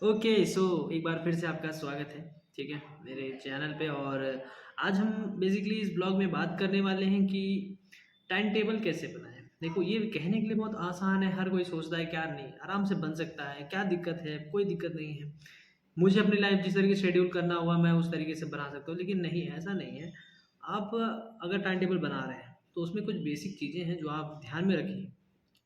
Okay so एक बार फिर से आपका स्वागत है। ठीक है, मेरे चैनल पे। और आज हम बेसिकली इस ब्लॉग में बात करने वाले हैं कि टाइम टेबल कैसे बनाएं। देखो, ये कहने के लिए बहुत आसान है, हर कोई सोचता है क्या नहीं आराम से बन सकता है, क्या दिक्कत है, कोई दिक्कत नहीं है। मुझे अपनी लाइफ जिस तरीके से शेड्यूल करना हुआ मैं उस तरीके से बना सकता हूँ, लेकिन नहीं, ऐसा नहीं है। आप अगर टाइम टेबल बना रहे हैं तो उसमें कुछ बेसिक चीज़ें हैं जो आप ध्यान में रखिए,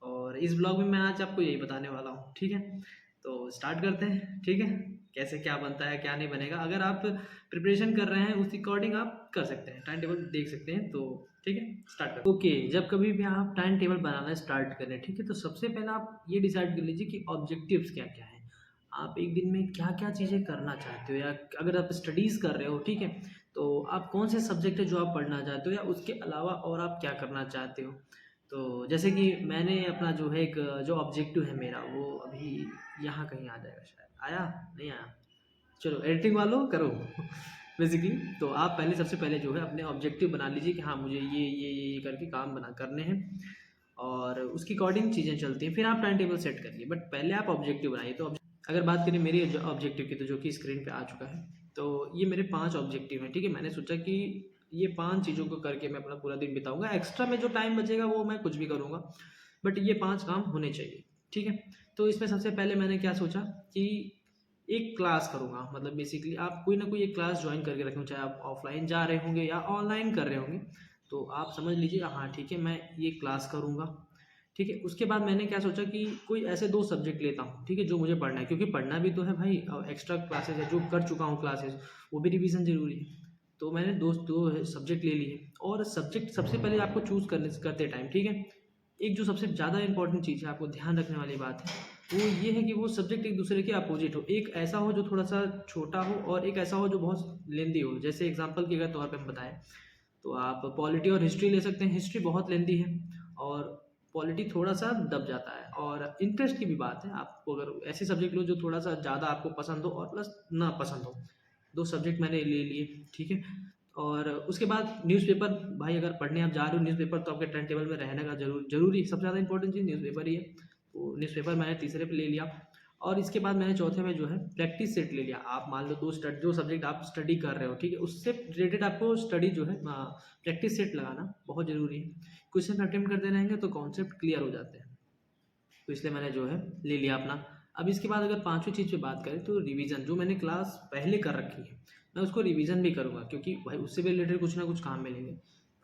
और इस ब्लॉग में मैं आज आपको यही बताने वाला हूँ। ठीक है, तो स्टार्ट करते हैं। ठीक है, कैसे क्या बनता है क्या नहीं बनेगा, अगर आप प्रिपरेशन कर रहे हैं उस अकॉर्डिंग आप कर सकते हैं, टाइम टेबल देख सकते हैं। तो ठीक है, स्टार्ट करते हैं। ओके, जब कभी भी आप टाइम टेबल बनाना स्टार्ट करें, ठीक है, तो सबसे पहले आप ये डिसाइड कर लीजिए कि ऑब्जेक्टिव्स क्या क्या हैं। आप एक दिन में क्या क्या चीज़ें करना चाहते हो, या अगर आप स्टडीज़ कर रहे हो, ठीक है, तो आप कौन से सब्जेक्ट है जो आप पढ़ना चाहते हो, या उसके अलावा और आप क्या करना चाहते हो। तो जैसे कि मैंने अपना जो है एक जो ऑब्जेक्टिव है मेरा, वो अभी यहाँ कहीं आ जाएगा, शायद आया, नहीं आया, चलो एडिटिंग वालों करो। बेसिकली तो आप पहले, सबसे पहले जो है अपने ऑब्जेक्टिव बना लीजिए कि हाँ मुझे ये करके काम बना करने हैं, और उसकी अकॉर्डिंग चीज़ें चलती हैं, फिर आप टाइम टेबल सेट करिए, बट पहले आप ऑब्जेक्टिव बनाइए। तो अगर बात करें मेरी ऑब्जेक्टिव की, तो जो कि स्क्रीन पे आ चुका है, तो ये मेरे 5 ऑब्जेक्टिव हैं। ठीक है, मैंने सोचा कि ये 5 चीज़ों को करके मैं अपना पूरा दिन बिताऊंगा, एक्स्ट्रा में जो टाइम बचेगा वो मैं कुछ भी करूँगा, बट ये 5 काम होने चाहिए। ठीक है, तो इसमें सबसे पहले मैंने क्या सोचा कि एक क्लास करूँगा, मतलब बेसिकली आप कोई ना कोई एक क्लास ज्वाइन करके रखें, चाहे आप ऑफलाइन जा रहे होंगे या ऑनलाइन कर रहे होंगे, तो आप समझ लीजिए हाँ ठीक है मैं ये क्लास करूँगा। ठीक है, उसके बाद मैंने क्या सोचा कि कोई ऐसे 2 सब्जेक्ट लेता हूँ, ठीक है, जो मुझे पढ़ना है, क्योंकि पढ़ना भी तो है भाई। एक्स्ट्रा क्लासेस है जो कर चुका हूँ क्लासेस, वो भी रिवीजन ज़रूरी है। तो मैंने दो सब्जेक्ट ले लिए, और सब्जेक्ट सबसे पहले आपको चूज़ करने करते टाइम, ठीक है, एक जो सबसे ज़्यादा इंपॉर्टेंट चीज़ है, आपको ध्यान रखने वाली बात है, वो ये है कि वो सब्जेक्ट एक दूसरे के अपोजिट हो। एक ऐसा हो जो थोड़ा सा छोटा हो, और एक ऐसा हो जो बहुत लेंदी हो। जैसे एग्जांपल के अगर तौर पे हम बताएं, तो आप पॉलिटी और हिस्ट्री ले सकते हैं। हिस्ट्री बहुत लेंदी है, और पॉलिटी थोड़ा सा दब जाता है। और इंटरेस्ट की भी बात है, आपको अगर ऐसे सब्जेक्ट लो जो थोड़ा सा ज़्यादा आपको पसंद हो और प्लस ना पसंद हो। 2 सब्जेक्ट मैंने ले लिए। ठीक है, और उसके बाद न्यूज़पेपर, भाई अगर पढ़ने आप जा रहे हो न्यूज़पेपर, तो आपके टाइम टेबल में रहने का जरूरी, सबसे ज़्यादा इंपॉर्टेंट चीज़ न्यूज़पेपर ही है। तो न्यूज़पेपर मैंने तीसरे पे ले लिया, और इसके बाद मैंने चौथे में जो है प्रैक्टिस सेट ले लिया। आप मान लो दो सब्जेक्ट आप स्टडी कर रहे हो, ठीक है, उससे रिलेटेड आपको स्टडी जो है प्रैक्टिस सेट लगाना बहुत ज़रूरी है। क्वेश्चन अटेम्प्ट करते रहेंगे तो कॉन्सेप्ट क्लियर हो जाते हैं। तो इसलिए मैंने जो है ले लिया अपना। अब इसके बाद अगर पाँचवीं चीज़ पे बात करें, तो रिवीजन, जो मैंने क्लास पहले कर रखी है मैं उसको रिवीजन भी करूँगा, क्योंकि भाई उससे भी रिलेटेड कुछ ना कुछ काम मिलेंगे।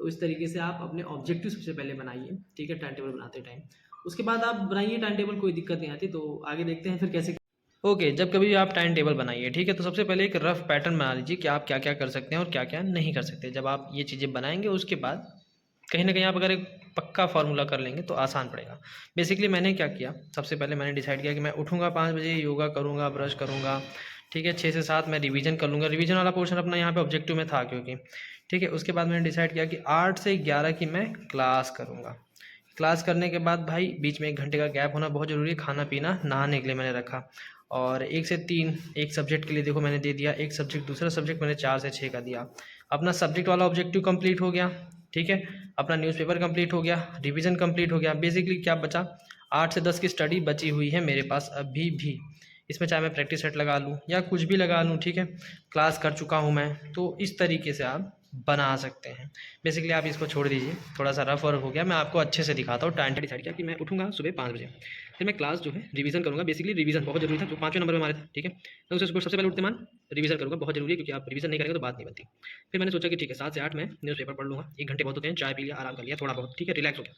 तो इस तरीके से आप अपने ऑब्जेक्टिव सबसे पहले बनाइए, ठीक है, टाइम टेबल बनाते टाइम। उसके बाद आप बनाइए टाइम टेबल, कोई दिक्कत नहीं आती। तो आगे देखते हैं फिर कैसे। ओके, जब कभी भी आप टाइम टेबल बनाइए, ठीक है, तो सबसे पहले एक रफ पैटर्न बना लीजिए कि आप क्या क्या कर सकते हैं और क्या क्या नहीं कर सकते। जब आप ये चीज़ें बनाएंगे, उसके बाद कहीं ना कहीं आप अगर एक पक्का फार्मूला कर लेंगे तो आसान पड़ेगा। बेसिकली मैंने क्या किया, सबसे पहले मैंने डिसाइड किया कि मैं उठूँगा 5 बजे, योगा करूँगा, ब्रश करूँगा, ठीक है, 6 से 7 मैं रिवीजन कर लूँगा। रिवीजन वाला पोर्शन अपना यहाँ पे ऑब्जेक्टिव में था, क्योंकि ठीक है। उसके बाद मैंने डिसाइड किया कि 8 से 11 की मैं क्लास करूँगा। क्लास करने के बाद भाई बीच में 1 घंटे का गैप होना बहुत ज़रूरी है, खाना पीना नहाने के लिए मैंने रखा। और 1 से 3 एक सब्जेक्ट के लिए देखो मैंने दे दिया, एक सब्जेक्ट, दूसरा सब्जेक्ट मैंने 4 से 6 का दिया। अपना सब्जेक्ट वाला ऑब्जेक्टिव कंप्लीट हो गया, ठीक है। अपना न्यूज़पेपर कंप्लीट हो गया, रिवीजन कंप्लीट हो गया। बेसिकली क्या बचा, 8 से 10 की स्टडी बची हुई है मेरे पास अभी भी। इसमें चाहे मैं प्रैक्टिस सेट लगा लूँ या कुछ भी लगा लूँ, ठीक है, क्लास कर चुका हूँ मैं। तो इस तरीके से आप बना सकते हैं। बेसिकली आप इसको छोड़ दीजिए, थोड़ा सा रफ वर्क हो गया, मैं आपको अच्छे से दिखाता हूँ। टाइम डिसाइड किया कि मैं उठूँगा सुबह 5 बजे, फिर मैं क्लास जो है रिवीजन करूँगा। बेसिकली रिवीजन बहुत जरूरी था, जो 5वें नंबर में हमारे था, ठीक है। मैं उसे सबसे पहले उठते मान रिवीजन करूँगा, बहुत जरूरी है, क्योंकि आप रिवीजन नहीं करेंगे तो बात नहीं बनती। फिर मैंने सोचा कि ठीक है 7 से 8 मैं न्यूज़पेपर पढ़ लूँगा, 1 घंटे बहुत होते हैं, चाय पी लिया, आराम कर लिया थोड़ा बहुत, ठीक है, रिलैक्स हो गया।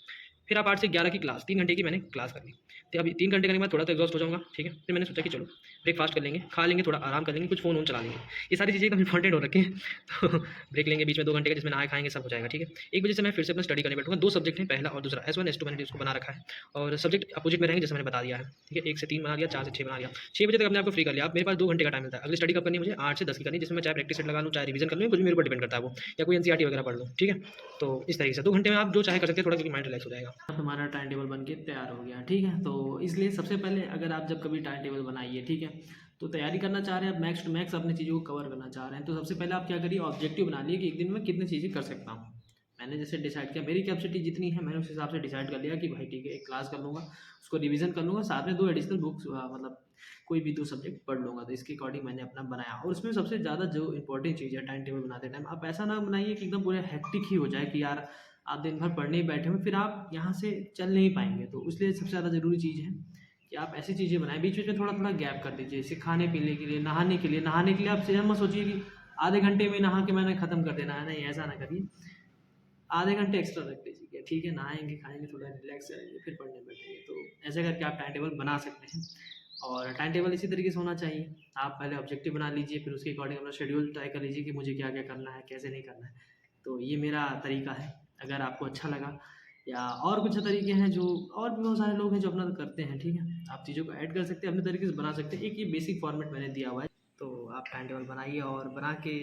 फिर आप 8 से 11 की क्लास, 3 घंटे की मैंने क्लास कर ली। तो अभी 3 घंटे करने के बाद थोड़ा तो एग्जॉस्ट हो जाऊँगा, ठीक है। फिर मैंने सोचा कि चलो ब्रेकफास्ट कर लेंगे, खा लेंगे, थोड़ा आराम कर लेंगे, कुछ फ़ोन वोन चला लेंगे। ये सारी चीज़ें एकदम इंपॉर्टेंट हो रखी हैं। तो ब्रेक लेंगे बीच में 2 घंटे का, जिसमें नहाए खाएंगे सब हो जाएगा, ठीक है। 1 बजे से मैं फिर से अपना स्टडी करने बैठूँगा। 2 सब्जेक्ट हैं, पहला और दूसरा, S1 S2 मैंने उसको बना रखा है, और सब्जेक्ट अपोजिट में रहेंगे जैसे मैंने बता दिया है, ठीक है। 1 से 3 बना दिया, 4 से 6 बना दिया। 6 बजे तक अपने आपको फ्री कर लिया आप, मेरे पास 2 घंटे का टाइम मिलता है। अगली स्टडी कब करनी है मुझे, 8 से 10 की करनी है, जिसमें मैं चाहे प्रैक्टिस सेट लगा लूँ, चाहे रिवीजन कर लूँ, कुछ भी मेरे ऊपर डिपेंड करता है वो, या कोई एनसीईआरटी वगैरह पढ़ लूँ, ठीक है। तो इस तरीके से 2 घंटे में आप जो चाहे कर सकते हैं, थोड़ा क्योंकि माइंड रिलैक्स हो जाएगा। अब हमारा टाइम टेबल बन के तैयार हो गया, ठीक है। तो इसलिए सबसे पहले अगर आप जब कभी टाइम टेबल बनाइए, ठीक है, तो तैयारी करना चाह रहे हैं, आप मैक्स टू मैक्स अपनी चीज़ों को कवर करना चाह रहे हैं, तो सबसे पहले आप क्या करिए, ऑब्जेक्टिव बना लिए कि एक दिन में कितनी चीज़ें कर सकता हूँ। मैंने जैसे डिसाइड किया, मेरी कैपेसिटी जितनी है मैंने उस हिसाब से डिसाइड कर लिया कि भाई ठीक है, एक क्लास कर लूँगा, उसको रिवीजन कर लूँगा, साथ में 2 एडिशनल बुक्स मतलब कोई भी 2 सब्जेक्ट पढ़ लूँगा। तो इसके अकॉर्डिंग मैंने अपना बनाया, और उसमें सबसे ज़्यादा जो इम्पोर्टेंट चीज़ है टाइम टेबल बनाते टाइम, आप ऐसा ना बनाइए कि एकदम पूरे हेक्टिक ही हो जाए कि यार आप दिन भर पढ़ने ही बैठे हो, फिर आप यहाँ से चल नहीं पाएँगे। तो इसलिए सबसे ज़्यादा ज़रूरी चीज़ है कि आप ऐसी चीज़ें बनाएँ, बीच-बीच में थोड़ा-थोड़ा गैप कर दीजिए। जैसे खाने-पीने के लिए, नहाने के लिए, नहाने के लिए आप ये मत सोचिए कि आधे घंटे में नहा के मैंने ख़त्म कर देना है, नहीं ऐसा ना करिए। आधे घंटे एक्स्ट्रा रख लीजिए कि ठीक है, नहाएँगे, खाएँगे, थोड़ा रिलैक्स करेंगे, फिर पढ़ने बैठेंगे। तो ऐसे करके आप टाइम टेबल बना सकते हैं, और टाइम टेबल इसी तरीके से होना चाहिए। आप पहले ऑब्जेक्टिव बना लीजिए, फिर उसके अकॉर्डिंग अपना शेड्यूल तय कर लीजिए कि मुझे क्या-क्या करना है, कैसे नहीं करना है। तो ये मेरा तरीका है, अगर आपको अच्छा लगा, या और कुछ तरीके हैं जो और भी बहुत सारे लोग हैं जो अपना करते हैं, ठीक है? आप चीज़ों को ऐड कर सकते हैं, अपने तरीके से बना सकते हैं। एक ये बेसिक फॉर्मेट मैंने दिया हुआ है, तो आप टाइम टेबल बनाइए और बना के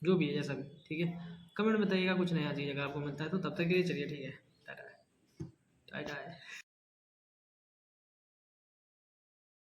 जो भी है जैसा भी, ठीक है? कमेंट में बताइएगा कुछ नया चीज़ अगर आपको मिलता है तो। तब तक के लिए चलिए ठीक है, टाटा, टाटा।